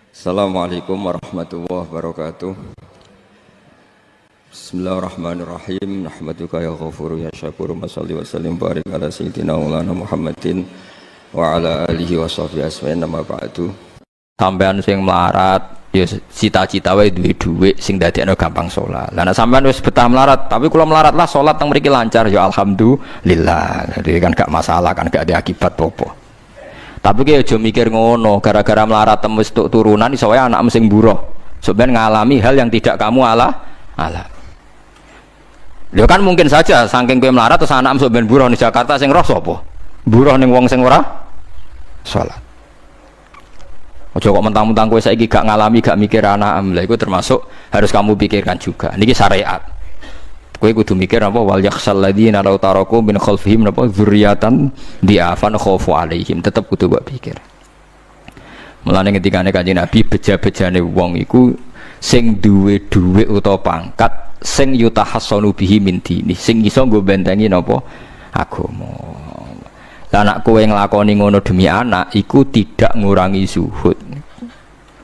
Assalamualaikum warahmatullahi wabarakatuh. Bismillahirrahmanirrahim. Nahmaduka ya ghafuru ya syakuru. Mashalli wa sallim barik ala sayyidina maulana Muhammadin wa ala alihi wa sahbihi asma'in nama ba'du. Sampean sing melarat ya cita-cita wae duwe dhuwit sing dadekno gampang salat. Lah nek sampean wis betah melarat, tapi kula melarat lah salat teng mriki lancar ya alhamdulillah. Jadi kan gak masalah, kan gak ada akibat apa-apa. Tapi ki aja mikir ngono, gara-gara melarat temu stuk turunan iso wae anak sing buruh. Sampeyan ngalami hal yang tidak kamu alami. Lho kan mungkin saja saking kowe melarat terus anak sampeyan buruh di Jakarta sing roh sapa? Buruh ning wong sing ora salat. Aja kok mentang-mentang kowe saiki gak ngalami, gak mikir anak lha iku termasuk harus kamu pikirkan juga. Niki syariat. Kowe kudu mikir apa wal yakhsal ladzina law taraku min khalfihim napa dzurriatan diafan khaufu alaihim, tetep kudu mbok pikir. Mulane ketikane Kanjeng Nabi beja-bejane wong iku sing duwe dhuwit utawa pangkat sing yutahassanu bihi min dini, sing iso nggo bentengi napa agama. Lah nek kowe nglakoni ngono demi anak iku tidak ngurangi zuhud.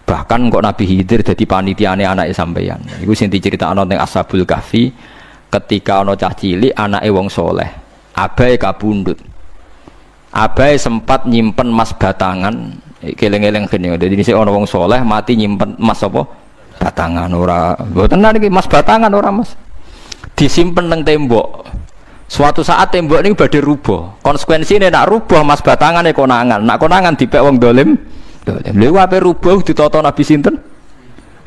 Bahkan kok Nabi Khidir dadi panitiane anake sampeyan. Iku sing diceritakno teng Ashabul Kahfi. Ketika ana cah cilik anake wong soleh, abahe kabundut. Abahe sempat nyimpen emas batangan, keleng-eleng kene. Dadi dhisik ana wong soleh mati nyimpen emas apa? Batangan ora. Mboten niki emas batangan ora, Mas. Disimpen nang tembok. Suatu saat tembok niku badhe rubuh. Konsekuensine nek rubuh emas batangane konangan. Nek konangan dipek wong dolim. Lha ape rubuh ditata Nabi sinten?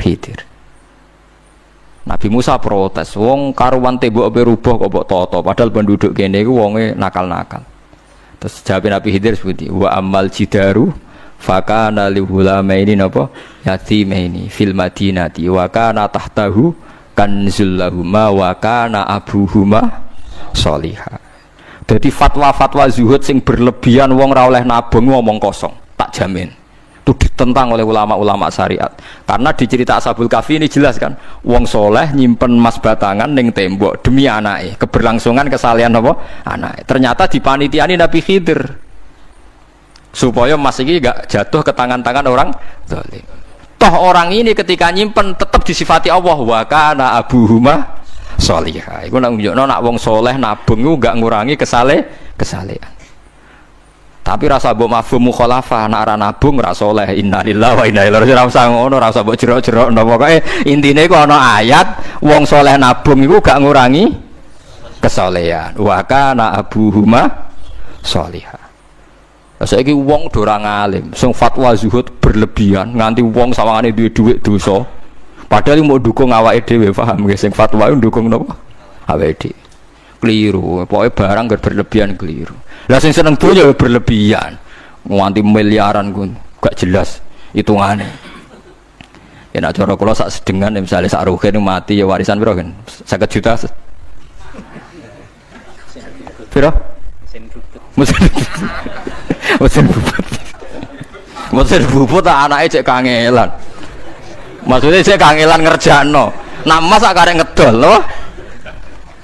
Khidir. Nabi Musa protes, wong karuan tembok ape rubuh kok mbok tata, padahal penduduk kene iku wonge nakal-nakal. Terus jawab Nabi Khidir seperti wa amal jidaru fakana li hulamaini napa yatimaini fil madinati wa kana tahtahu kanzul lahuma wa kana abuhuma sholihah. Dadi fatwa-fatwa zuhud sing berlebihan wong ra oleh nabung ngomong kosong, tak jamin. Itu ditentang oleh ulama-ulama syariat. Karena di cerita Ashabul Kahfi ini jelas kan, wong soleh nyimpen emas batangan ning tembok demi anake, keberlangsungan kesalehan apa? Anake. Ternyata dipanitiani Nabi Khidir. Supaya emas iki gak jatuh ke tangan-tangan orang zalim. Toh orang ini ketika nyimpen tetap disifati Allah wa kana abuhuma sholihah. Iku nang nunjukno nak wong soleh nabung iku gak ngurangi kesalehan. Tapi rasa mbok mafhum mukhalafah nek ora nabung ora saleh. Innalillahi wa inna ilaihi raji'un. Ora usah ngono, ora usah mbok jero-jero. Pokoke intine iku ana ayat wong saleh nabung iku gak ngurangi kesalehan. Wa kana abuhuma sholihah. Saiki wong do ora ngalim, sing fatwa zuhud berlebihan nganti wong sawangane duwe dhuwit dosa. Padahal mau dukung awake dhewe, paham nggih sing fatwa iku dukung napa? Awake dhewe. Keliru, pokoke barang berlebihan keliru. Lah sing seneng donya berlebihan. Nganti miliaran ku gak jelas hitungane. Ya nek cara kula sak sedengan misale sak rugen mati ya warisan piro kan? 50 juta. Piro? Mesin bubut anake cek kangelan. Maksudnya cek kangelan ngerjakno. Nah Mas sak karek ngedol lho.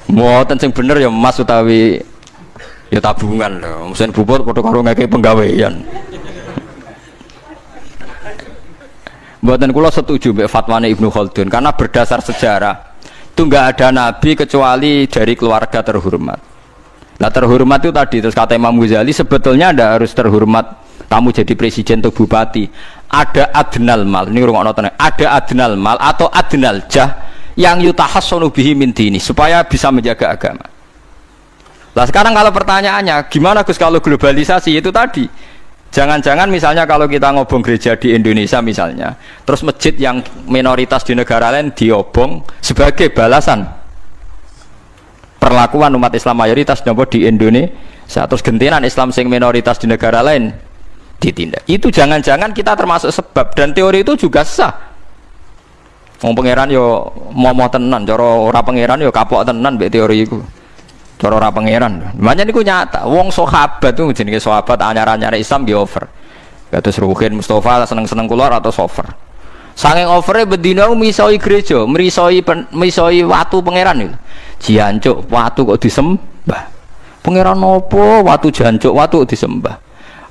Mboten sing bener ya emas utawi ya tabungan lho. Mesin bubut padha karo ngeke penggawean. Mboten kula setuju mbek fatwane Ibnu Khaldun karena berdasar sejarah itu enggak ada nabi kecuali dari keluarga terhormat. Lah terhormat itu tadi terus kata Imam Ghazali sebetulnya ada harus terhormat kamu jadi presiden atau bupati. Ada adnal mal, ini rungokno tenan. Ada adnal mal atau adnal jah yang yutahassanu bihi min dini supaya bisa menjaga agama. Lah sekarang kalau pertanyaannya gimana Gus kalau globalisasi itu tadi jangan-jangan misalnya kalau kita ngobong gereja di Indonesia misalnya terus masjid yang minoritas di negara lain diobong sebagai balasan perlakuan umat Islam mayoritas di Indonesia terus gentenan Islam sing minoritas di negara lain ditindak. Itu jangan-jangan kita termasuk sebab dan teori itu juga sah. Wong pangeran yo momo tenan, cara ora pangeran yo kapok tenan mbek teori iku. Cara ora pangeran. Makanya niku nyata, wong sahabat tuh jenenge sahabat anyar-anyar Islam nggih over. Kados Ruhin Mustafa seneng-seneng kula atau over. Saking overe bedina misoi gereja, misoi watu pangeran itu. Jancuk watu kok disembah. Pangeran nopo watu jancuk watu disembah.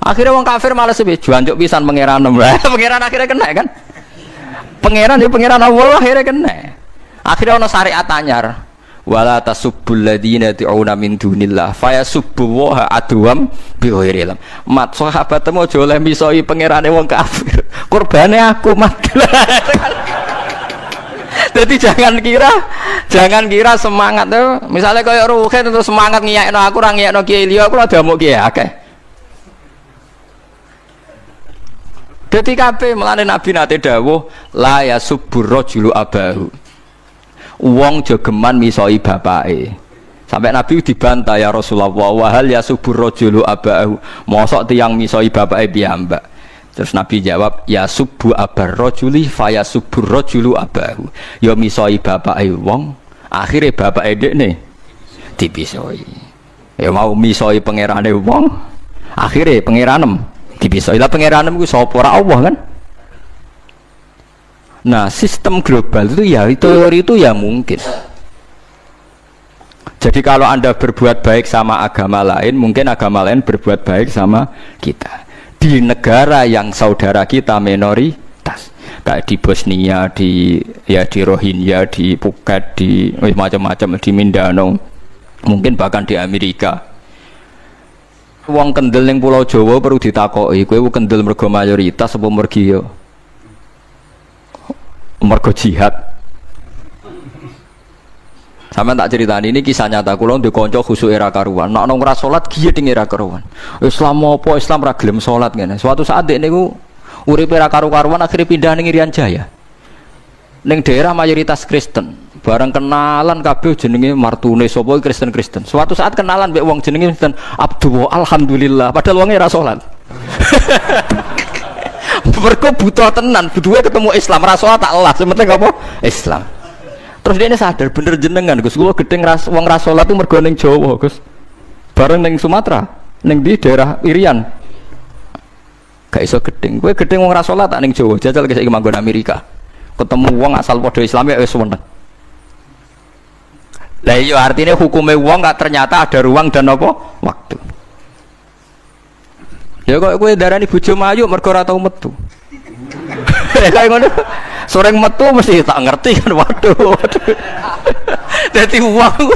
Akhirnya wong kafir malah sebih jancuk pisan pangeran. Pangeran akhirnya kena kan. Pangeran ya pangeran Allah akhirnya kena. Akhirnya ana syariat anyar. Wala tasubbul ladzina tu'una min dunillah fayasubbu wa adwam bi ghairi ilm. Mat sahabat temu aja oleh misoi pangerane wong kafir. Kurbane aku mat. Jadi jangan kira semangat tuh. Misalnya kaya Ruhin terus semangat ngiyakno aku ora ngiyakno Kiai liya aku ora damuk kiai akeh. Dadi kabeh melane Nabi nate dawuh la yasubbur rajulu abahu. Wong jogeman misoi bapake. Sampai Nabi dibantah ya Rasulullah wa hal yasubbur rajulu abahu. Mosok tiyang misoi bapake piyambak. Terus Nabi jawab ya subbu abar rajuli fa yasubbur rajulu abahu. Ya misoi bapake wong, akhire bapake dekne dipisoi. Ya mau misoi pangerane wong, akhire pangeranem dipisoi. Lah pangeranem ku sapa ora Allah kan? Nah, sistem global itu ya teori itu ya mungkin. Jadi kalau Anda berbuat baik sama agama lain, mungkin agama lain berbuat baik sama kita. Di negara yang saudara kita minoritas, kayak di Bosnia, di Rohingya, di Phuket, di macam-macam, di Mindanao, mungkin bahkan di Amerika. Wong kendel ning Pulau Jawa perlu ditakoki, kowe kendel mergo mayoritas apa mergo jihad. Sama tak ceritani ini kisah nyata kula ndek kanca khusuk era karuan. Nek ana ora salat giye ding era karuan. Islam apa Islam ra gelem salat ngene. Suatu saat dek niku uripe ra karu-karuan akhirnya pindah ning Irian Jaya. Ning daerah mayoritas Kristen. Bareng kenalan kabeh jenenge martune sapa Kristen-Kristen. Suatu saat kenalan mbek wong jenenge Kristen Abdullah alhamdulillah padahal wonge ra salat. Mergo butuh tenan, butuhe ketemu Islam ra salat tak elas, penting apa? Islam. Terus dia ini sadar bener jenengan Gus, kula gedeng wong ra salat itu mergo ning Jawa Gus. Bareng ning Sumatera, ning di daerah Irian. Gak iso gedeng. Kowe gedeng wong ra salat tak ning Jawa, jajal saiki manggon Amerika. Ketemu wong asal padha Islam ya wis weneng. Lah iya artinya hukume wong gak ternyata ada ruang dan apa? Waktu. Ya kok kowe darani bojo mayu mergo ora tau metu. Kayak ngono. Soreng metu mesti tak ngerti kan waduh. Dadi wong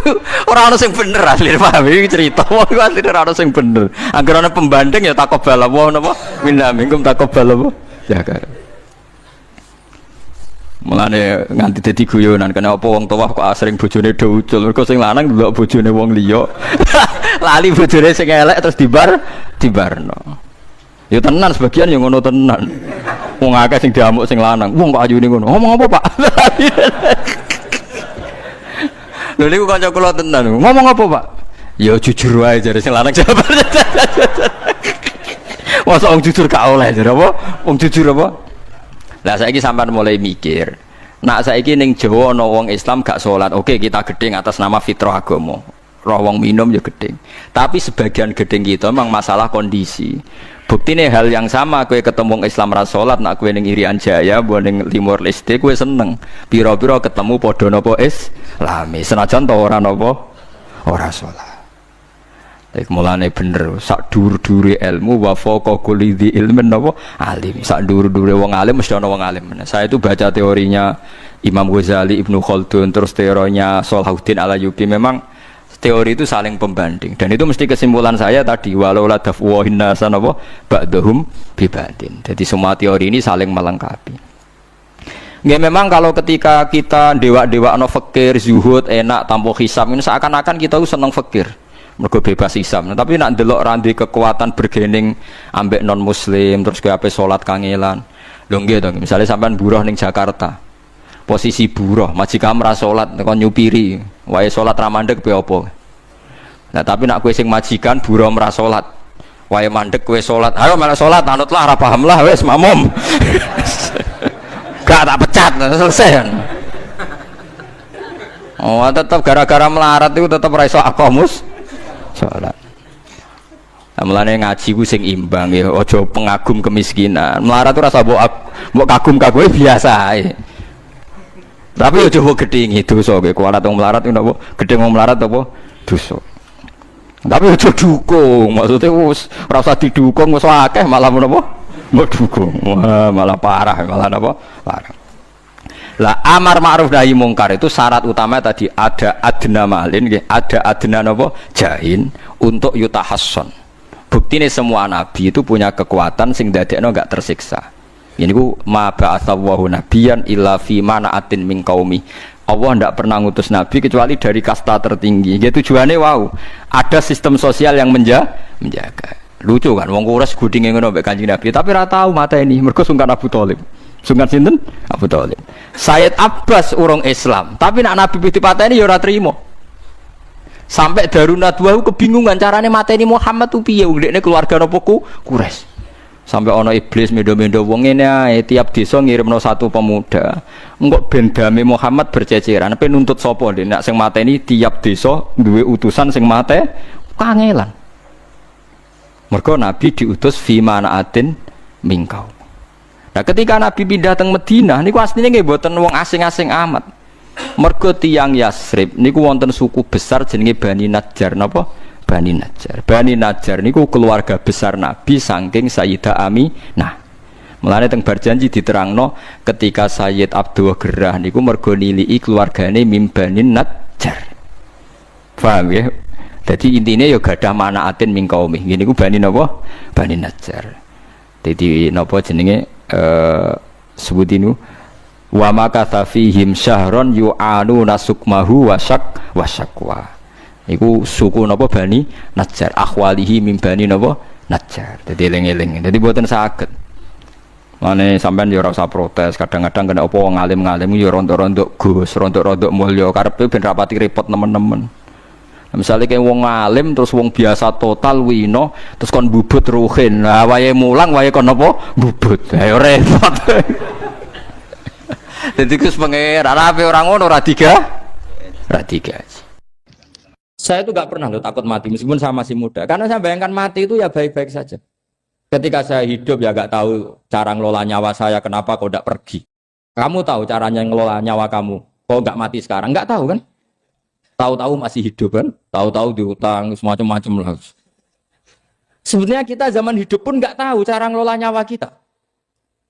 ora ono sing bener asli paham iki cerita wong asli ora ono sing bener. Angger ana pembanding ya takobal apa napa minna minkum takobal apa. Ya kan. Mulane nganti dadi guyonan kena apa wong tuwa kok asring bojone do ucul mergo sing lanang ndelok bojone wong liya. Lali bojone sing elek terus dibarno. Ya tenan sebagian yang ngono tenan. Wong akeh sing diamuk sing lanang. Wong kok ayune ngono. Ngomong apa, Pak? Lho niku kanca kula tenan. Ngomong apa, Pak? Ya jujur wae jare sing lanang jawab. Masa wong jujur gak oleh jare apa? Wong jujur apa? Lah saiki sampean mulai mikir. Nak saiki ning Jawa ana wong Islam gak salat. Oke, kita gedeng atas nama fitrah agama. Roh wong minum ya gedeng. Tapi sebagian gedeng kita memang masalah kondisi. Buktine hal yang sama kowe ketemu Islam ra salat nak kowe ning Irian Jaya mbok ning Timor Leste kowe seneng. Pira-pira ketemu padha napa Islami. Senajan to ora napa ora salat. Iku mulane bener sak dhuwur-dhuwure ilmu wa faqa kulli dzi ilmin napa alim. Sak dhuwur-dhuwure wong alim mesti ana wong alim. Saya itu baca teorinya Imam Ghazali, Ibnu Khaldun, terus teorinya Salahuddin Al-Ayyubi memang teori itu saling pembanding dan itu mesti kesimpulan saya tadi walau la dafwa hinnasan apa ba'dhum bibadin. Jadi semua teori ini saling melengkapi. Nggih memang kalau ketika kita dewa-dewa no fakir, zuhud, enak, tanpa hisab ini seakan-akan kita itu seneng fakir. Mergo bebas hisab. Nah, tapi nak ndelok randi kekuatan bergening ambek non muslim terus ke ape salat kangelan. Lho nggih to, misalnya sampean buruh ning Jakarta. Posisi buruh, majikan ra salat kon nyupiri, wae salat ra mandeg pe apa. Nah, tapi nak kowe sing majikan buruh ra salat, wae mandeg kowe salat. Ayo malah salat, anutlah ra paham lah wis mamum. Gak tak pecat, selesai kan. Oh, tetap gara-gara melarat itu tetap ra iso aqamus salat. Mulane ngaji ku sing imbang ya, aja pengagum kemiskinan. Melarat itu rasa mbok kagum-kagum biasa ae. Tapi aja mbok gedhingi dosa kowe kuwalat wong melarat ku napa? Gedhing wong melarat apa? Dosa. Tapi aja dukung, maksudnya wis ora usah didukung wis akeh malah menapa? Mbok dukung. Wah, malah parah, malah napa? Parah. Lah amar ma'ruf nahi mungkar itu syarat utama tadi ada adna malin, ada adna nopo jahin untuk yutahasson. Bukti nih semua nabi itu punya kekuatan sing dadekno enggak tersiksa. Ini ku ma ba'atsallahu nabiyan illa fi mana'atin min qaumi. Allah tidak pernah ngutus nabi kecuali dari kasta tertinggi. Gitu tujuannya wow, ada sistem sosial yang menjaga. Lucu kan, wong kuras gudinge ngono mbek Kanjeng Nabi, tapi ora tahu mata ini mergo sungkan Abu Thalib. Sungkan sinten? Abu Thalib. Sayyid Abbas urung Islam, tapi nak Nabi ditipateni ya ora trimo. Sampai Darun Nadwa kebingungan carane mateni Muhammad tu piye wong dekne keluarga napa Quraisy. Sampai ana iblis mendo-mendo wong ngene ae tiap desa ngirimno satu pemuda. Engko ben dame Muhammad berceceran, pe nuntut sapa ndek nek sing mateni tiap desa duwe utusan sing mate kangelan. Mergo Nabi diutus fi manaatin mingkau. Nah, ketika Nabi pindah teng Madinah niku asline nggih mboten wong asing-asing amat. Mergo tiyang Yasrib niku wonten suku besar jenenge Bani Najjar napa? Bani Najjar. Bani Najjar niku keluarga besar Nabi saking Sayyidah Aminah. Mulane teng Barjanji diterangno ketika Sayyid Abdul Gerah niku mergo nilii keluargane mim Bani Najjar. Paham ya? Jadi intinya ya gadah manaatin min qaumi. Gini ku Bani napa? Bani Najjar. Jadi napa jenenge sebut ini wa makatha fihim syahron yu'anu nasukmahu wasyakwa. Iku suku napa Bani Najjar, akhwalihi min Bani napa Najjar. Jadi eling-eling. Jadi mboten saged. Mane sampean ya ora usah protes, kadang-kadang kena apa wong alim-alim ya rontok-rontok Gus, rontok-rontok mulya karepe ben rapati repot nemen-nemen. Misalnya kayak wong alim terus wong biasa total wino terus kon bubut ruhin, nah wae mulang wae kon apa bubut, ayo repot. Jadi kus pengeran apa orang ngono radiga. Saya itu nggak pernah loh takut mati meskipun saya masih muda, karena saya bayangkan mati itu ya baik-baik saja. Ketika saya hidup ya nggak tahu cara ngelola nyawa saya, kenapa kok tidak pergi? Kamu tahu caranya ngelola nyawa kamu, kok nggak mati sekarang? Nggak tahu kan? Tahu-tahu masih hidup kan, tahu-tahu diutang semacam-macam lah. Sebenarnya kita zaman hidup pun nggak tahu cara ngelola nyawa kita,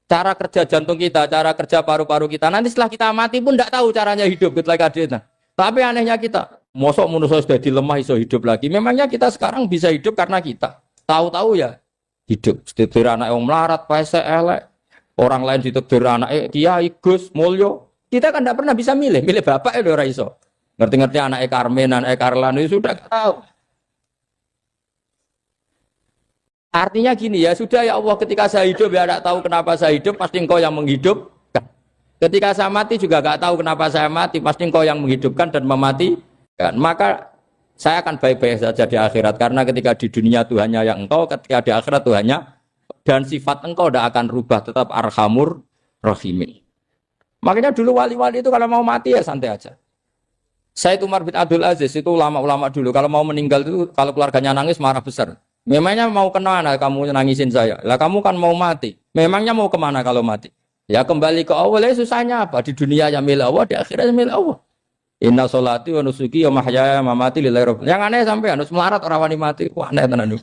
cara kerja jantung kita, cara kerja paru-paru kita. Nanti setelah kita mati pun nggak tahu caranya hidup gitu lagi. Tapi anehnya kita, mosok manusia sudah dilemah iso hidup lagi. Memangnya kita sekarang bisa hidup karena kita tahu-tahu ya hidup. Ditetir anak yang melarat, pese elek, orang lain ditetir anak Kiai Gus Mulyo. Kita kan tidak pernah bisa milih bapak itu ora iso. Ngerti-ngerti anak Karmen, anak Karlan itu sudah tahu. Artinya gini ya, sudah ya Allah, ketika saya hidup ya tidak tahu kenapa saya hidup, pasti engkau yang menghidupkan. Ketika saya mati juga tidak tahu kenapa saya mati, pasti engkau yang menghidupkan dan mematikan. Maka saya akan baik-baik saja di akhirat, karena ketika di dunia Tuhannya yang engkau, ketika di akhirat Tuhannya, dan sifat engkau tidak akan rubah, tetap arhamur rahimin. Makanya dulu wali-wali itu kalau mau mati ya santai aja. Sayyid Umar bin Abdul Aziz itu ulama-ulama dulu kalau mau meninggal itu kalau keluarganya nangis marah besar. Memangnya mau kemana kamu nangisin saya? Lah kamu kan mau mati. Memangnya mau kemana kalau mati? Ya kembali ke Allah. Susahnya apa? Di dunia ya milik Allah, di akhirat milik Allah. Inna sholati wa nusuki wa mahyaya wa mamati lillahi rabbil. Yang aneh sampai harus melarat orang wani mati. Wah aneh tenan.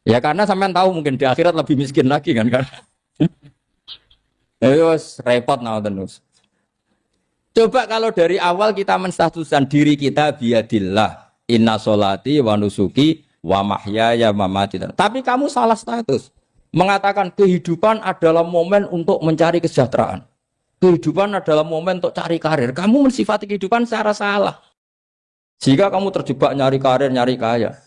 Ya karena sampean tahu mungkin di akhirat lebih miskin lagi kan. Terus repot terus. Coba kalau dari awal kita menstatuskan diri kita biadillah, inna sholati wa nusuki wa mahyaya wa mamati. Tapi kamu salah status. Mengatakan kehidupan adalah momen untuk mencari kesejahteraan. Kehidupan adalah momen untuk cari karir. Kamu mensifati kehidupan secara salah. Jika kamu terjebak nyari karir, nyari kaya.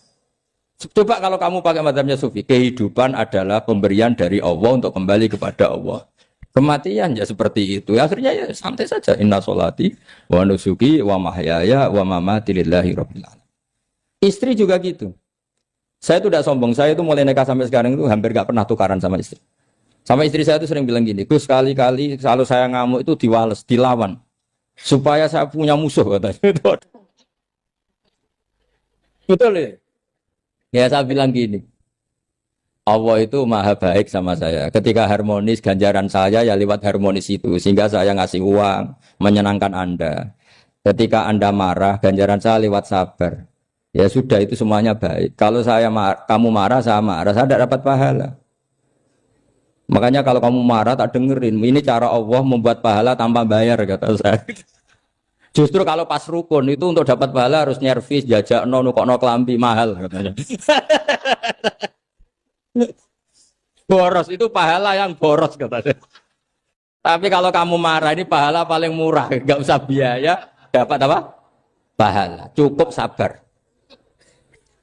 Coba kalau kamu pakai mazhabnya Sufi, kehidupan adalah pemberian dari Allah untuk kembali kepada Allah. Kematian ya seperti itu. Akhirnya ya santai saja. Inna sholati wa nusuki wa mahyaya wa mamati lillahi rabbil alamin. Istri juga gitu. Saya itu tidak sombong. Saya itu mulai nikah sampai sekarang itu hampir gak pernah tukaran sama istri. Sama istri saya itu sering bilang gini, Gus sekali-kali kalau saya ngamuk itu diwales, dilawan. Supaya saya punya musuh katanya. Betul ya? Ya saya bilang gini. Allah itu maha baik sama saya. Ketika harmonis, ganjaran saya ya lewat harmonis itu. Sehingga saya ngasih uang, menyenangkan Anda. Ketika Anda marah, ganjaran saya lewat sabar. Ya sudah, itu semuanya baik. Kalau kamu marah, saya tidak dapat pahala. Makanya kalau kamu marah tak dengerin. Ini cara Allah membuat pahala tanpa bayar kata saya. Justru kalau pas rukun itu untuk dapat pahala harus nyervis, jajak nukokno kelambi mahal katanya. Boros itu pahala yang boros katanya. Tapi kalau kamu marah ini pahala paling murah, nggak usah biaya, dapat apa? Pahala. Cukup sabar.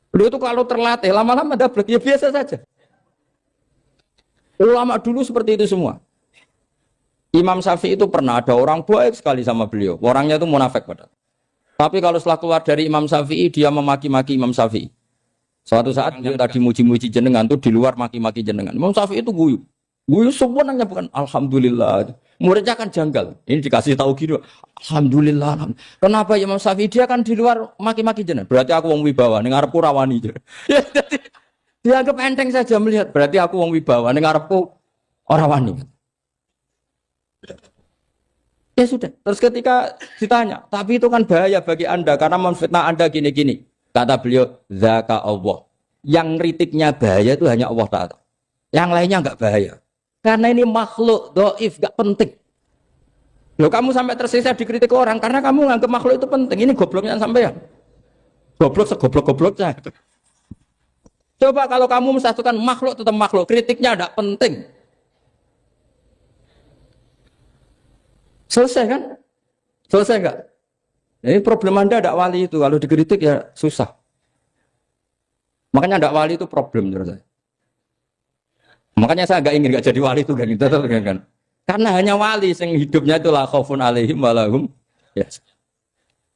Lu itu kalau terlatih lama-lama dapat ya biasa saja. Ulama dulu seperti itu semua. Imam Syafi'i itu pernah ada orang baik sekali sama beliau. Orangnya itu munafik padahal. Tapi kalau setelah keluar dari Imam Syafi'i, dia memaki-maki Imam Syafi'i. Suatu saat yang tadi muji-muji jenengan tuh di luar maki-maki jenengan. Imam Syafi'i itu guyu. Guyu sebenarnya bukan alhamdulillah. Muridnya kan janggal. Ini dikasih tahu gitu. Alhamdulillah. Kenapa Imam Syafi'i dia kan di luar maki-maki jenengan? Berarti aku wong wibawa ning ngarepku rawani. Ya, dianggap enteng saja melihat. Berarti aku wong wibawa ning ngarepku ora wani. Ya sudah. Terus ketika ditanya, tapi itu kan bahaya bagi Anda karena memfitnah Anda gini-gini. Kata beliau, zaka Allah. Yang kritiknya bahaya itu hanya Allah Ta'ala. Yang lainnya enggak bahaya. Karena ini makhluk dhaif, enggak penting. Loh kamu sampai tersisa dikritik orang karena kamu nganggap makhluk itu penting. Ini gobloknya sampean. Goblok segoblok-gobloknya. Coba kalau kamu mensatukan makhluk tetap makhluk, kritiknya enggak penting. Selesai kan? Selesai enggak? Ini problem Anda ada wali itu. Kalau dikritik ya susah. Makanya ada wali itu problem menurut saya. Makanya saya enggak ingin enggak jadi wali itu kan. Karena hanya wali yang hidupnya itu la khaufun alaihim walahum. Ya.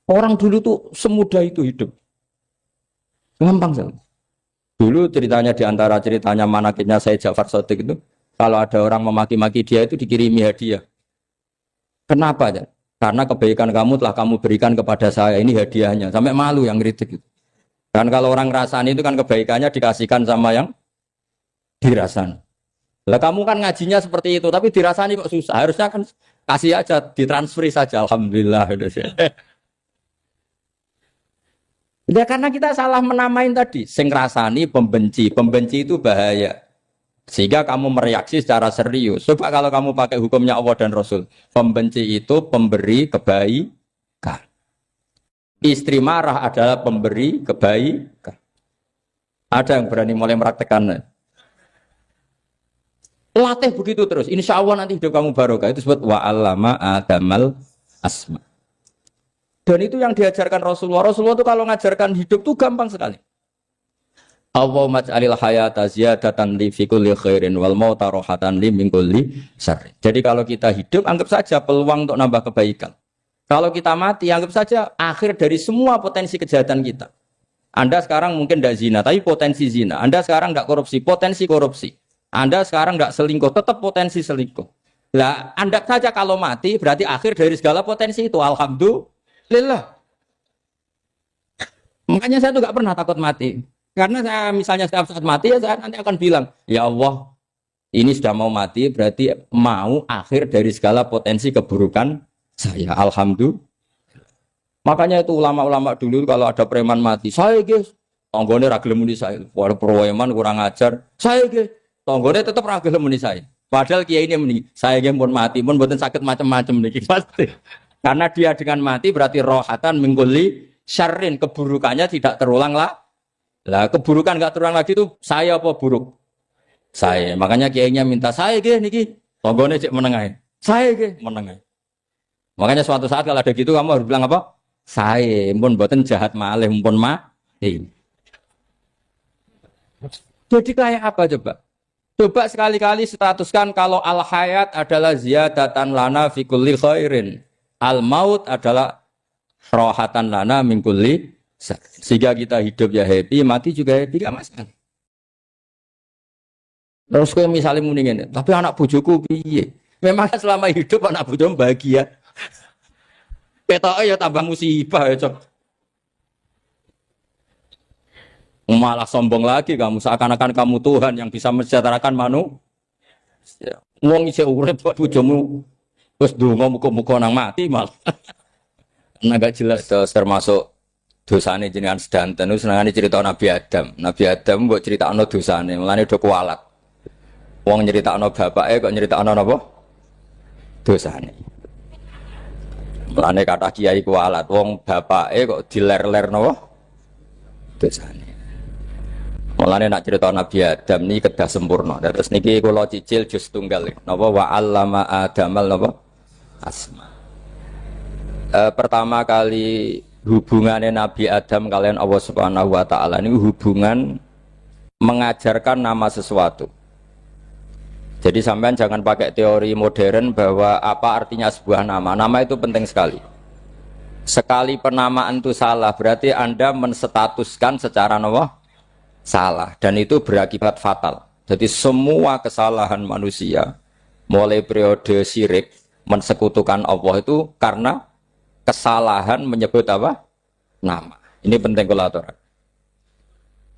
Orang dulu tuh semudah itu hidup. Gampang sekali. Dulu ceritanya di antara ceritanya manakibnya Said Ja'far Shadiq itu, kalau ada orang memaki-maki dia itu dikirimi hadiah. Kenapa ya? Karena kebaikan kamu telah kamu berikan kepada saya, ini hadiahnya. Sampai malu yang kritik itu. Dan kalau orang rasani itu kan kebaikannya dikasihkan sama yang dirasani. Lah kamu kan ngajinya seperti itu, tapi dirasani kok susah. Harusnya kan kasih aja, ditransferi saja. Alhamdulillah. Ya karena kita salah menamain tadi. Sing rasani pembenci. Pembenci itu bahaya. Sehingga kamu mereaksi secara serius. Coba kalau kamu pakai hukumnya Allah dan Rasul. Pembenci itu pemberi kebaikan. Istri marah adalah pemberi kebaikan. Ada yang berani mulai meraktekannya. Latih begitu terus. Insya Allah nanti hidup kamu barokah. Itu disebut wa'allama adamal asma. Dan itu yang diajarkan Rasulullah. Rasulullah itu kalau ngajarkan hidup itu gampang sekali. Allahumma ja'alil hayata ziyadatan li fi kulli khairin wal mauta rohatan li min kulli syarr. Jadi kalau kita hidup anggap saja peluang untuk nambah kebaikan. Kalau kita mati anggap saja akhir dari semua potensi kejahatan kita. Anda sekarang mungkin tidak zina tapi potensi zina. Anda sekarang tidak korupsi, potensi korupsi. Anda sekarang tidak selingkuh, tetap potensi selingkuh. Lah, anggap saja kalau mati berarti akhir dari segala potensi itu. Alhamdulillah. Makanya saya tuh nggak pernah takut mati. Karena saya misalnya setiap saat mati ya saya nanti akan bilang, ya Allah, ini sudah mau mati berarti mau akhir dari segala potensi keburukan saya. Alhamdulillah. Makanya itu ulama-ulama dulu kalau ada preman mati, saya guys, tonggone ra gelem muni saya. Wah, preman kurang ajar. Saya guys, tonggone tetap ra gelem muni saya. Padahal kiai ini muni, saya guys pun mati pun mboten sakit macam-macam niki pasti. Karena dia dengan mati berarti rohatan mengguli syarrin, keburukannya tidak terulang lah. Lah keburukan enggak terulang lagi itu saya apa buruk? Saya. Makanya kiainya minta saya nggih niki. Tonggone cek menengae. Saya nggih menengae. Makanya suatu saat kalau ada gitu kamu harus bilang apa? Saya pun mboten jahat malih pun mati. Jadi kayak apa coba? Coba sekali-kali statuskan kalau al hayat adalah ziyadatan lana fi kulli khairin. Al maut adalah rohatan lana min kulli. Sehingga kita hidup ya happy, mati juga happy, gak masalah. Terus kalau misalnya mendingin, tapi anak bojoku piye? Memang selama hidup anak bojomu bahagia. Petoke ya tambah musibah ya, Cok. Malah sombong lagi kamu, seakan-akan kamu Tuhan yang bisa mensejahterakan manusia. Wong isih urip kok bojomu wis ndonga muga-muga nang mati malah. Nah gak jelas termasuk dosane jenengan sedanten senengane cerita Nabi Adam. Nabi Adam mbok critakno dosane, mulane do kualat. Wong nyeritakno bapake kok nyeritakno napa? Dosane. Mulane kata kiai kualat, wong bapake kok diler-ler napa? Dosane. Mulane nak cerita Nabi Adam ini kedah sempurna. Terus niki kula cicil juz tunggal napa wa 'allama Adamal napa? Asma. Pertama kali hubungannya Nabi Adam kalian Allah Subhanahu wa taala ini hubungan mengajarkan nama sesuatu. Jadi sampean jangan pakai teori modern bahwa apa artinya sebuah nama. Nama itu penting sekali. Sekali penamaan itu salah, berarti Anda menstatuskan secara salah dan itu berakibat fatal. Jadi semua kesalahan manusia mulai periode syirik mensekutukan Allah itu karena kesalahan menyebut apa? Nama. Ini penting kolaboran.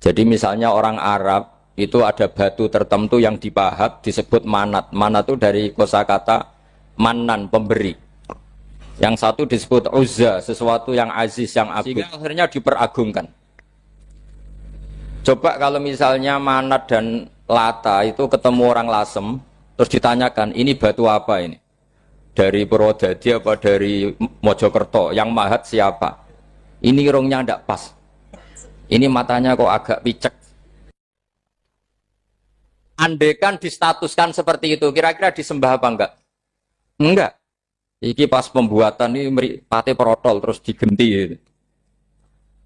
Jadi misalnya orang Arab itu ada batu tertentu yang dipahat disebut manat. Manat itu dari kosakata manan, pemberi. Yang satu disebut uzza, sesuatu yang aziz, yang agung. Sehingga akhirnya diperagungkan. Coba kalau misalnya manat dan lata itu ketemu orang Lasem, terus ditanyakan, ini batu apa ini? Dari Purwodadi apa dari Mojokerto? Yang mahat siapa? Ini irungnya tidak pas. Ini matanya kok agak picek. Andekan distatuskan seperti itu, kira-kira disembah apa enggak? Enggak. Iki pas pembuatan ini pate protol terus digenti.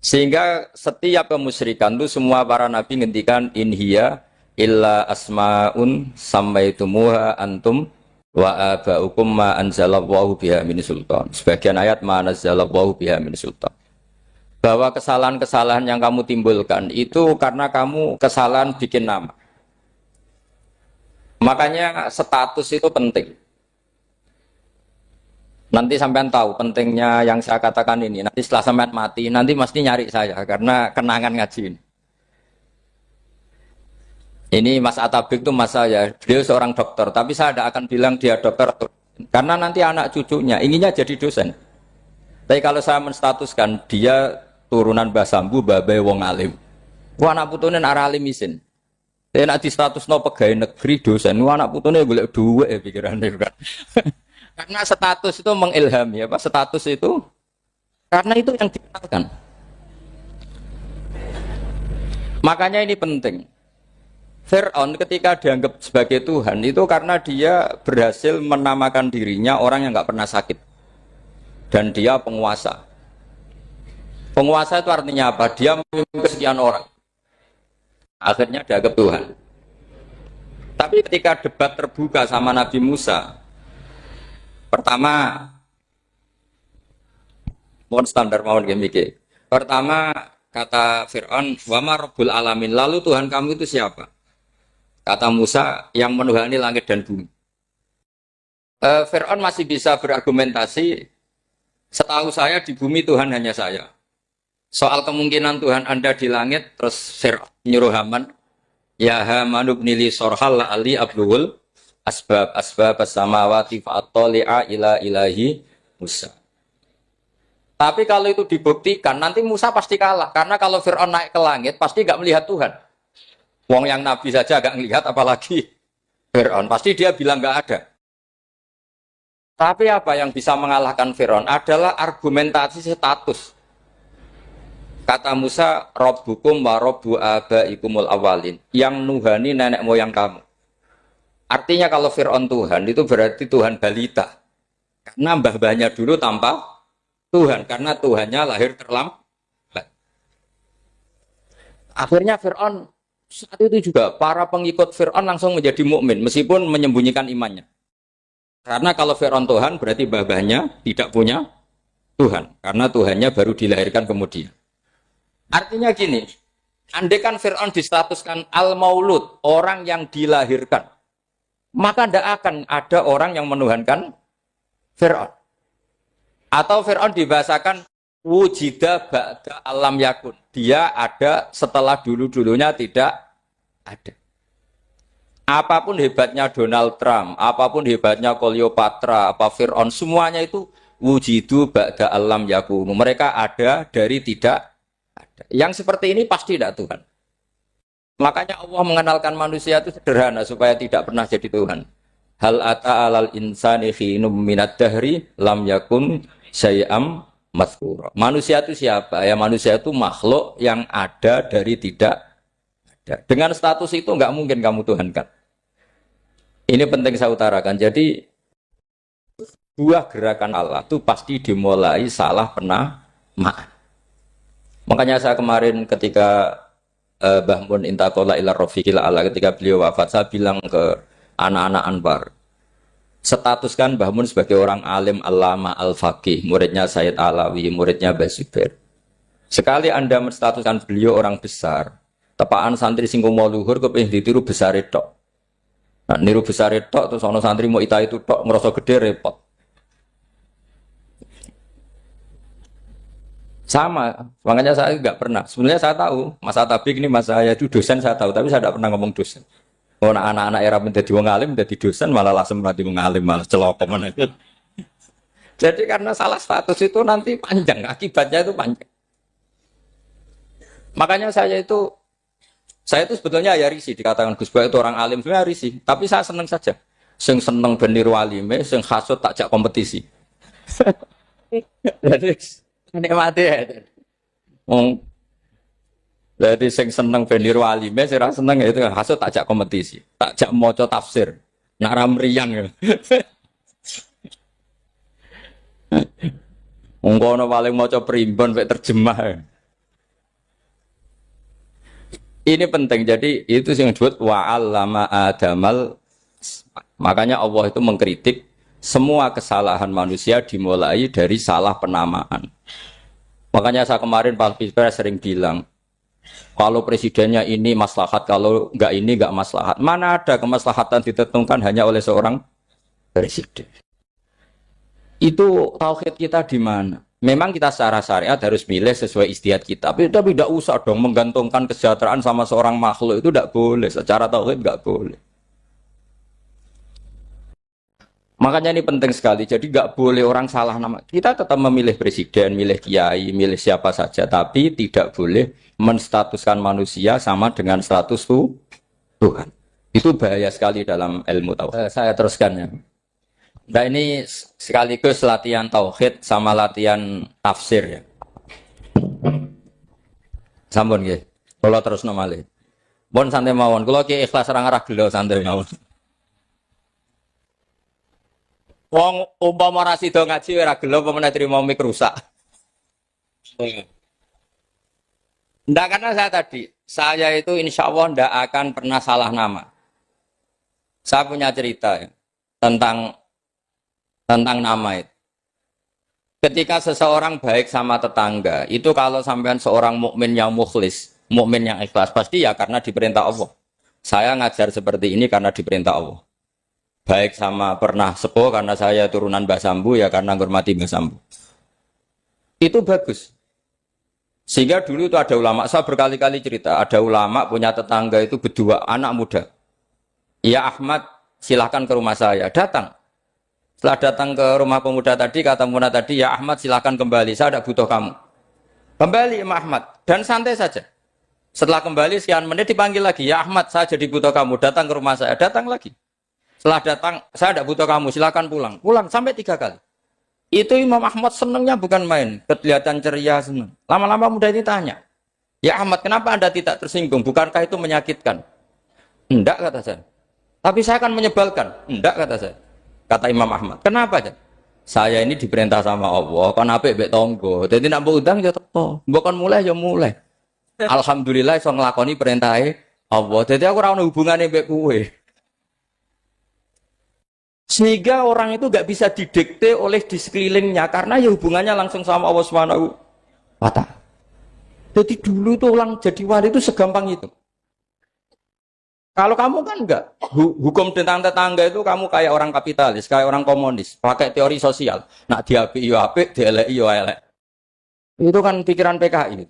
Sehingga setiap kemusyrikan itu semua para nabi ngendikan inhiya illa asmaun sammaitumuha antum wa abaukum ma anzalallahu biha min sultan. Sebagian ayat ma anzalallahu biha min sultan. Bahwa kesalahan-kesalahan yang kamu timbulkan itu karena kamu kesalahan bikin nama. Makanya status itu penting. Nanti sampean tahu pentingnya yang saya katakan ini. Nanti setelah sampean mati, nanti mesti nyari saya karena kenangan ngaji ini. Ini Mas Atabik itu mas saya, beliau seorang dokter, tapi saya tidak akan bilang dia dokter karena nanti anak cucunya inginnya jadi dosen. Tapi kalau saya menstatuskan dia turunan Mbah Sambu, babai wong alim. Wah anak putune arah alim isin. Dia nak di status no pegawai negeri dosen, anak putune golek duit ya pikirannya kan. Karena status itu mengilhami apa? Status itu karena itu yang dikenalkan. Makanya ini penting. Fir'aun ketika dianggap sebagai Tuhan itu karena dia berhasil menamakan dirinya orang yang nggak pernah sakit dan dia penguasa. Penguasa itu artinya apa? Dia memimpin sekian orang. Akhirnya dianggap Tuhan. Tapi ketika debat terbuka sama Nabi Musa, pertama, mohon standar mohon gemike. Pertama kata Fir'aun, wama Rabbul Alamin. Lalu Tuhan kamu itu siapa? Kata Musa, yang menuhani langit dan bumi. Fir'aun masih bisa berargumentasi. Setahu saya di bumi Tuhan hanya saya. Soal kemungkinan Tuhan Anda di langit, terus Fir'aun nyuruh Haman, ya Haman ibnili sorhal ali abluhul asbab as-samawati fa'attali'a ila ilahi Musa. Tapi kalau itu dibuktikan, nanti Musa pasti kalah. Karena kalau Fir'aun naik ke langit, pasti nggak melihat Tuhan. Wong yang Nabi saja nggak melihat, apalagi Fir'aun. Pasti dia bilang nggak ada. Tapi apa yang bisa mengalahkan Fir'aun adalah argumentasi status. Kata Musa, Rabbukum wa Rabbu abaikumul awalin. Yang nuhani nenek moyang kamu. Artinya kalau Fir'aun Tuhan, itu berarti Tuhan balita. Karena mbah-mbahnya dulu tanpa Tuhan. Karena Tuhannya lahir terlambat. Akhirnya Fir'aun, saat itu juga para pengikut Fir'aun langsung menjadi mukmin meskipun menyembunyikan imannya. Karena kalau Fir'aun Tuhan, berarti mbah-mbahnya tidak punya Tuhan. Karena Tuhannya baru dilahirkan kemudian. Artinya gini, andaikan Fir'aun distatuskan al-maulud, orang yang dilahirkan, maka tidak akan ada orang yang menuhankan Fir'aun. Atau Fir'aun dibahasakan wujida ba'da alam yakun. Dia ada setelah dulu-dulunya tidak ada. Apapun hebatnya Donald Trump, apapun hebatnya Cleopatra, apa Fir'aun, semuanya itu wujidu ba'da alam yakun. Mereka ada dari tidak ada. Yang seperti ini pasti tidak Tuhan. Makanya Allah mengenalkan manusia itu sederhana supaya tidak pernah jadi Tuhan. Hal ata alal insani khinum minad dahri lam yakun syai'am mazkura. Manusia itu siapa? Ya manusia itu makhluk yang ada dari tidak ada. Dengan status itu enggak mungkin kamu tuhankan. Ini penting saya utarakan. Jadi buah gerakan Allah itu pasti dimulai salah penamaan. Makanya saya kemarin ketika Mbah Mun intakola ila rofiqil ala ketika beliau wafat, saya bilang ke anak-anak Anwar, statuskan Mbah Mun sebagai orang alim allama al-faqih, muridnya Sayyid Alawi, muridnya Mbah Zubair. Sekali Anda menstatuskan beliau orang besar, tepaan santri sing mau luhur kepengin ditiru besar itu. Nah, niru besar itu terus ono santri mau ita itu tok ngerasa gede repot. Sama, makanya saya nggak pernah. Sebenarnya saya tahu, Mas Atabik ini mas saya itu dosen saya tahu, tapi saya tidak pernah ngomong dosen. Oh, anak-anak era menjadi wong alim, menjadi dosen malah langsung menjadi wong alim, malah celokom. Jadi karena salah status itu nanti panjang, akibatnya itu panjang. Makanya saya itu sebetulnya ya risih dikatakan Gus Bak itu orang alim, sebenarnya risih. Tapi saya seneng saja. Sing seneng benir walime, sing hasut takjak kompetisi. Jadi nikmati ya. Jadi sing seneng benir walime, sing seneng itu hasut takjak kompetisi, takjak maca tafsir, nak ramriang ya. Ngono paling maca primbon mek terjemah. Ini penting, jadi itu yang disebut wa'allama adamal. Makanya Allah itu mengkritik semua kesalahan manusia dimulai dari salah penamaan. Makanya saya kemarin Pak Pilpres sering bilang, kalau presidennya ini maslahat, kalau enggak ini enggak maslahat. Mana ada kemaslahatan ditentukan hanya oleh seorang presiden. Itu tauhid kita di mana? Memang kita secara syariat harus milih sesuai istiadat kita. Tapi tidak usah dong menggantungkan kesejahteraan sama seorang makhluk, itu tidak boleh. Secara tauhid tidak boleh. Makanya ini penting sekali. Jadi nggak boleh orang salah nama. Kita tetap memilih presiden, milih kiai, milih siapa saja. Tapi tidak boleh menstatuskan manusia sama dengan status Tuhan. Itu bahaya sekali dalam ilmu tauhid. Saya teruskan ya. Nah ini sekaligus latihan tauhid sama latihan tafsir ya. Sampun nggih. Kula terusno malih. Pun santai mawon. Kula ki ikhlas ora ngarah gelo santai mawon. Wong umpama ora sida ngaji ora gelo apa meneh trimo mik rusak. Ndak karena saya itu insya Allah ndak akan pernah salah nama. Saya punya cerita ya, tentang nama itu. Ketika seseorang baik sama tetangga, itu kalau sampean seorang mukmin yang mukhlis, mukmin yang ikhlas, pasti ya karena diperintah Allah. Saya ngajar seperti ini karena diperintah Allah. Baik sama pernah sepuh karena saya turunan Mbah Sambu, ya karena menghormati Mbah Sambu. Itu bagus. Sehingga dulu itu ada ulama, saya berkali-kali cerita, ada ulama punya tetangga itu berdua anak muda. Ya Ahmad, silahkan ke rumah saya, datang. Setelah datang ke rumah pemuda tadi, kata pemuda tadi, ya Ahmad silahkan kembali, saya tidak butuh kamu. Kembali Imam Ahmad, dan santai saja. Setelah kembali sekian menit dipanggil lagi, ya Ahmad saya jadi butuh kamu, datang ke rumah saya, datang lagi. Setelah datang, saya tidak butuh kamu, silahkan pulang. Pulang sampai 3 kali. Itu Imam Ahmad senangnya bukan main, kelihatan ceria senang. Lama-lama muda ini tanya, ya Ahmad kenapa Anda tidak tersinggung, bukankah itu menyakitkan? Enggak kata saya. Tapi saya akan menyebalkan. Enggak kata saya. Kata Imam Ahmad, kenapa aja? Saya ini diperintah sama Allah, kan apik mbek tangga. Dadi nek mbok undang ya teko, mbok kon mulai ya mulai. Alhamdulillah iso nglakoni perintahe Allah. Dadi aku ora ono hubungane mbek kowe. Sehingga orang itu gak bisa didikte oleh di sekelilingnya karena ya hubungannya langsung sama Allah Subhanahu wa Ta'ala. Jadi dulu tuh orang jadi wali itu segampang itu. Kalau kamu kan enggak, hukum tentang tetangga itu kamu kayak orang kapitalis, kayak orang komunis, pakai teori sosial. Nak diapik yo apik, dieleki yo elek. Itu kan pikiran PKI.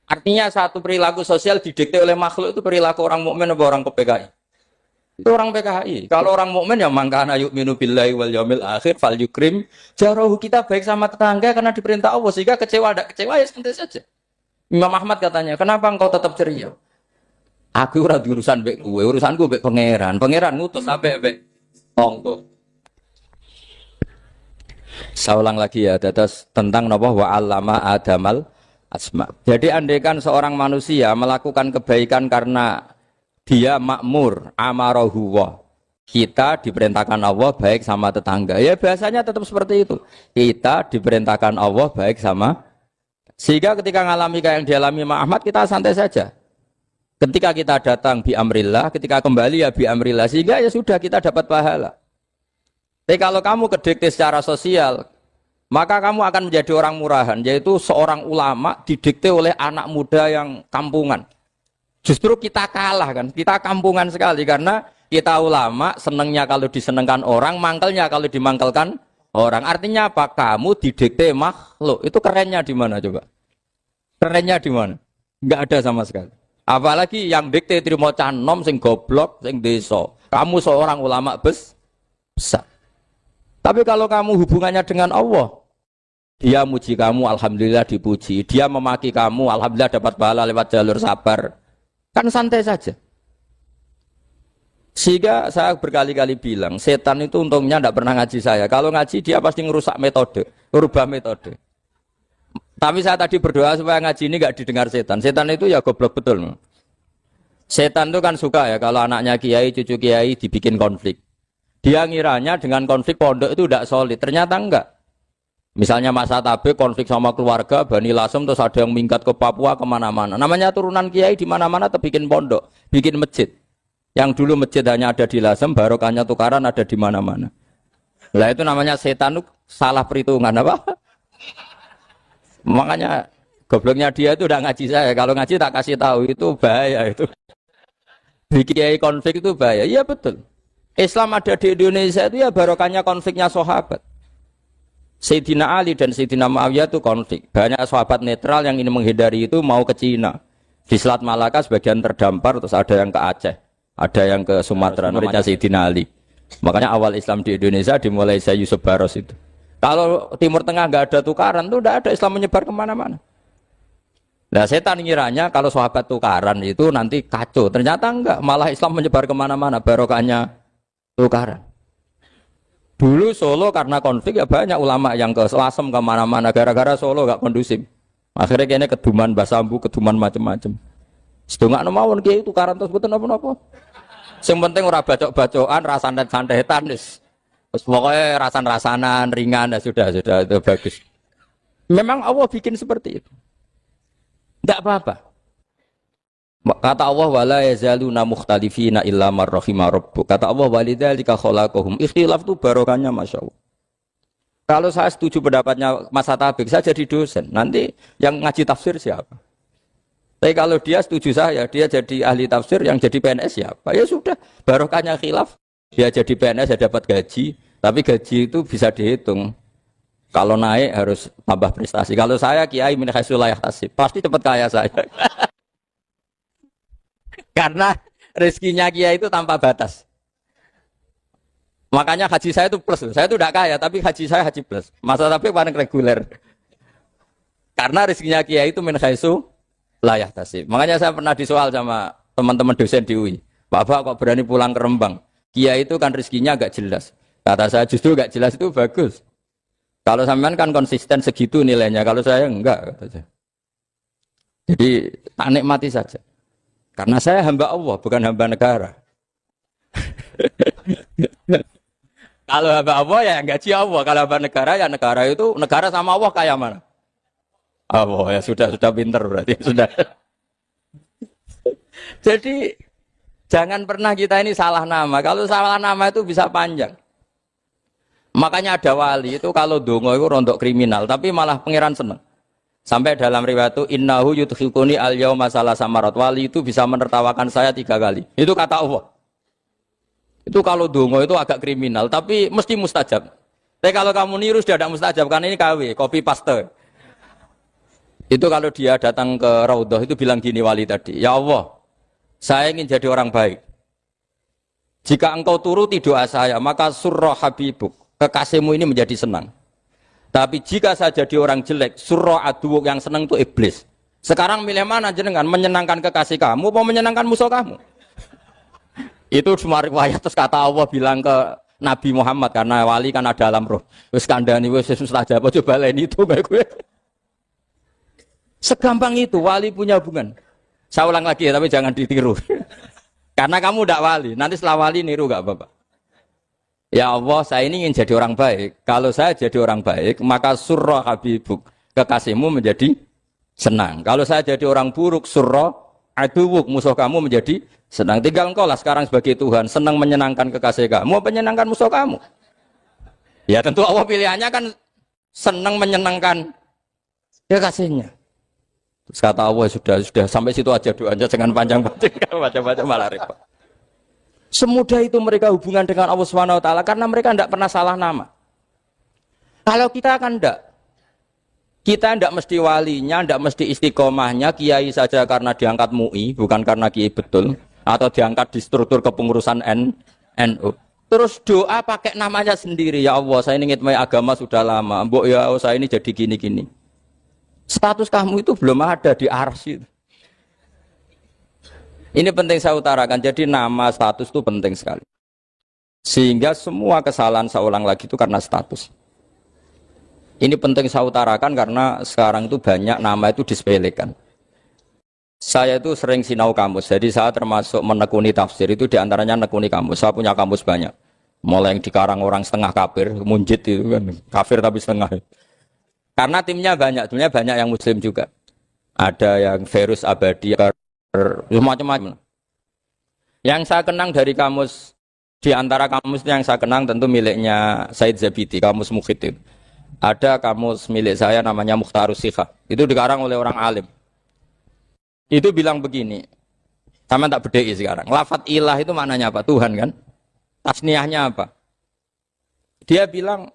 Artinya satu perilaku sosial didikte oleh makhluk itu perilaku orang mukmin atau orang ke PKI. Itu orang PKI. Kalau orang mukmin ya mangkana yu'minu billahi wal yaumil akhir fal yukrim jarahu, kita baik sama tetangga karena diperintah Allah, sehingga kecewa ada kecewa ya santai saja. Imam Ahmad katanya, kenapa engkau tetap ceria? Aku ora urusan mbek kowe, urusanku mbek pangeran. Pangeran ngutus sampe mbek tonggo. Saya ulang lagi ya, terus tentang napa wa 'allama adamal asma. Jadi andaikan seorang manusia melakukan kebaikan karena dia makmur, amarahu wa. Kita diperintahkan Allah baik sama tetangga. Ya biasanya tetap seperti itu. Kita diperintahkan Allah baik sama. Sehingga ketika ngalami kayak yang dialami Ahmad, kita santai saja. Ketika kita datang bi amrillah, ketika kembali ya bi amrillah. Sehingga ya sudah kita dapat pahala. Tapi kalau kamu kedikte secara sosial, maka kamu akan menjadi orang murahan. Yaitu seorang ulama didikte oleh anak muda yang kampungan. Justru kita kalah kan. Kita kampungan sekali karena kita ulama senengnya kalau disenengkan orang, mangkelnya kalau dimangkelkan orang. Artinya apa? Kamu didikte makhluk. Itu kerennya di mana coba? Kerennya di mana? Enggak ada sama sekali. Apalagi yang dikte trimo canom sing goblok, sing desa. Kamu seorang ulama besar. Tapi kalau kamu hubungannya dengan Allah, dia muji kamu, alhamdulillah dipuji. Dia memaki kamu, alhamdulillah dapat pahala lewat jalur sabar. Kan santai saja. Sehingga saya berkali-kali bilang, setan itu untungnya tidak pernah ngaji saya. Kalau ngaji dia pasti ngerusak metode, merubah metode. Tapi saya tadi berdoa supaya ngaji ini nggak didengar setan. Setan itu ya goblok betul. Setan itu kan suka ya kalau anaknya kiai, cucu kiai dibikin konflik. Dia ngiranya dengan konflik pondok itu tidak solid. Ternyata enggak. Misalnya Mas Atabe konflik sama keluarga, Bani Lasem, terus ada yang minggat ke Papua kemana-mana. Namanya turunan kiai di mana-mana terbikin pondok, bikin masjid. Yang dulu masjid hanya ada di Lasem, barokahnya tukaran ada di mana-mana. Lah itu namanya setan, salah perhitungan apa? Makanya gobloknya dia itu udah ngaji saya. Kalau ngaji tak kasih tahu itu bahaya itu. Bikin konflik itu bahaya. Iya betul. Islam ada di Indonesia itu ya barokahnya konfliknya sahabat. Sayyidina Ali dan Sayyidina Muawiyah itu konflik. Banyak sahabat netral yang ingin menghindari itu mau ke Cina. Di Selat Malaka sebagian terdampar, terus ada yang ke Aceh. Ada yang ke Sumatera, namanya Sayyidina Ali. Makanya awal Islam di Indonesia dimulai Syekh Yusuf Baros itu. Kalau Timur Tengah nggak ada tukaran, tuh nggak ada Islam menyebar kemana-mana. Nah setan ngiranya kalau sahabat tukaran itu nanti kacau. Ternyata enggak, malah Islam menyebar kemana-mana, barokahnya tukaran. Dulu Solo karena konflik ya banyak ulama yang ke Lasem kemana-mana, gara-gara Solo nggak kondusif. Akhirnya kayaknya keduman basambu, keduman macam-macam. Sedungak mawon kiai tukaran terus betul apa-apa. Yang penting ora bacok-bacokan, rasan-santetan wis. Terus pokoknya rasan-rasanan, ringan ya sudah itu bagus. Memang Allah bikin seperti itu. Enggak apa-apa. Kata Allah wala yazaluna mukhtalifina illa man rahima rabbuk. Kata Allah walidzalika khalaqahum. Ikhtilaf itu barokahnya masyaallah. Kalau saya setuju pendapatnya Mas Atabik, saya jadi dosen. Nanti yang ngaji tafsir siapa? Tapi kalau dia setuju saya, dia jadi ahli tafsir, yang jadi PNS siapa? Ya sudah, barokahnya khilaf. Dia jadi PNS, dia dapat gaji. Tapi gaji itu bisa dihitung. Kalau naik harus tambah prestasi. Kalau saya kiai min haitsu la yahtasib, pasti cepat kaya saya. Karena rezekinya kiai itu tanpa batas. Makanya haji saya itu plus. Saya itu tidak kaya, tapi haji saya haji plus. Masa tapi paling reguler. Karena rezekinya kiai itu min haitsu la yahtasib. Makanya saya pernah disoal sama teman-teman dosen di UI. Bapak kok berani pulang ke Rembang? Kiai itu kan rezekinya agak jelas. Kata saya justru agak jelas itu bagus. Kalau sampean kan konsisten segitu nilainya. Kalau saya enggak. Kata saya. Jadi tak nikmati saja. Karena saya hamba Allah, bukan hamba negara. Kalau hamba Allah ya gaji Allah. Kalau hamba negara ya negara itu, negara sama Allah kayak mana? Allah ya sudah pinter berarti sudah. Jadi jangan pernah kita ini salah nama. Kalau salah nama itu bisa panjang. Makanya ada wali itu kalau dongo itu rontok kriminal, tapi malah pangeran seneng. Sampai dalam riwayat itu innahu yudkhiluni al-yauma salah samarat. Wali itu bisa menertawakan saya 3 kali. Itu kata Allah. Itu kalau dongo itu agak kriminal, tapi mesti mustajab. Tapi kalau kamu niru sudah tidak mustajab, karena ini KW, copy paste. Itu kalau dia datang ke Raudhah itu bilang gini wali tadi, ya Allah, saya ingin jadi orang baik. Jika engkau turuti doa saya, maka surra habibuk, kekasihmu ini menjadi senang. Tapi jika saya jadi orang jelek, surra aduwuk yang senang itu iblis. Sekarang milih mana jenengan? Menyenangkan kekasih kamu apa menyenangkan musuh kamu? Itu cuma riwayat terus kata Allah bilang ke Nabi Muhammad karena wali kan ada alam roh. Wis kandhani wis mustajab coba lain itu kayak gue. Segampang itu wali punya hubungan. Saya ulang lagi ya tapi jangan ditiru. Karena kamu tidak wali, nanti setelah wali niru gak apa-apa. Ya Allah, saya ini ingin jadi orang baik. Kalau saya jadi orang baik, maka surra habibuk, kekasihmu menjadi senang. Kalau saya jadi orang buruk, surra aduwuk, musuh kamu menjadi senang. Tinggal engkau lah sekarang sebagai Tuhan, senang menyenangkan kekasih kamu, menyenangkan musuh kamu. Ya tentu Allah pilihannya kan senang menyenangkan kekasihnya. Terus kata Allah sudah sampai situ aja doanya, jangan panjang-panjang, macam-macam malah repot. Semudah itu mereka hubungan dengan Allah Subhanahu wa taala karena mereka tidak pernah salah nama. Kalau kita kan tidak. Kita tidak mesti walinya, tidak mesti istiqomahnya, kiai saja karena diangkat MUI, bukan karena kiai betul, atau diangkat di struktur kepengurusan NU. Terus doa pakai namanya sendiri, ya Allah, saya ini ngitmai agama sudah lama, mbok ya Allah, saya ini jadi gini-gini. Status kamu itu belum ada di arsy. Ini penting saya utarakan, jadi nama status itu penting sekali. Sehingga semua kesalahan saya ulang lagi itu karena status. Ini penting saya utarakan karena sekarang itu banyak nama itu disepelekan. Saya itu sering sinau kamus, jadi saya termasuk menekuni tafsir itu diantaranya menekuni kamus. Saya punya kamus banyak, mulai yang dikarang orang setengah kafir, munjid itu kan kafir tapi setengah. Karena timnya banyak yang muslim juga. Ada yang Virus Abadi, macam-macam. Yang saya kenang dari kamus, di antara kamus yang saya kenang tentu miliknya Said Zabidi, kamus Mukhid itu. Ada kamus milik saya namanya Mukhtarus Sikhah. Itu dikarang oleh orang alim. Itu bilang begini. Sama tak bedai sekarang. Lafat ilah itu maknanya apa? Tuhan kan? Tasniahnya apa? Dia bilang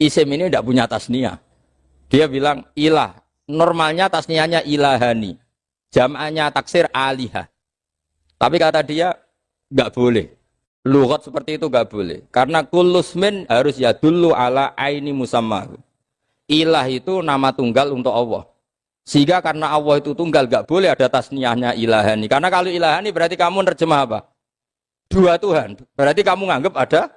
isim ini tidak punya tasniah. Dia bilang ilah. Normalnya tasniahnya ilahani. Jam'anya taksir alihah. Tapi kata dia nggak boleh. Lughat seperti itu gak boleh. Karena kullusmin harus yadullu ala aini musamma. Ilah itu nama tunggal untuk Allah. Sehingga karena Allah itu tunggal gak boleh ada tasniahnya ilahani. Karena kalau ilahani berarti kamu nerjemah apa? Dua Tuhan. Berarti kamu nganggap ada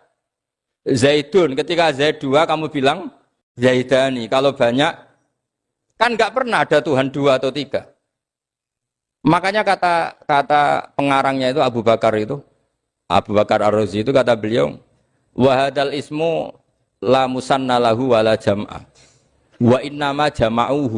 Zaidun. Ketika Zaid dua kamu bilang Zaidani. Kalau banyak kan gak pernah ada Tuhan dua atau tiga. Makanya kata pengarangnya itu Abu Bakar Ar-Razi itu kata beliau, wahadal ismu la musanna lahu wala jam'a wa innama jama'uhu